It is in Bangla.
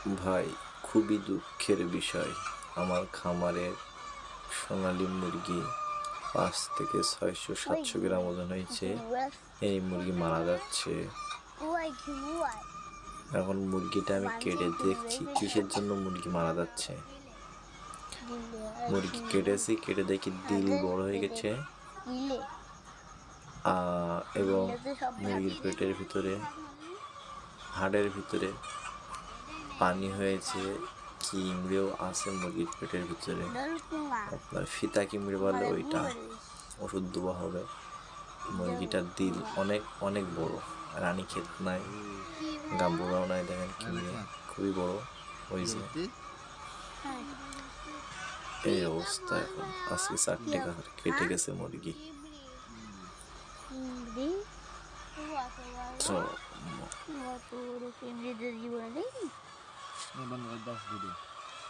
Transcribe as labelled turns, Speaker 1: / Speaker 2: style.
Speaker 1: ভাই, খুবই দুঃখের বিষয়, আমার খামারের সোনালী মুরগি 5 থেকে 600-700 গ্রাম ওজন হয়েছে। এই মুরগি মারা যাচ্ছে। এখন মুরগিটা আমি কেটে দেখছি কিসের জন্য মুরগি মারা যাচ্ছে। মুরগি কেটে দেখি দিল বড় হয়ে গেছে এবং মুরগির পেটের ভিতরে, হাড়ের ভিতরে পানি হয়েছে। কিমড়েও আছে মুরগির পেটের ভিতরে। আপনার ফিতা কিমড়ে বলে, ওইটা ওষুধ দেওয়া হবে। মুরগিটার দিল অনেক অনেক বড়, রানী ক্ষেত নাই, গাম্বুরাও নাই, দেখেন কিমড়ে খুবই বড় হয়েছে। এই অবস্থা। এখন আজকে 4টে কেটে গেছে মুরগি। তো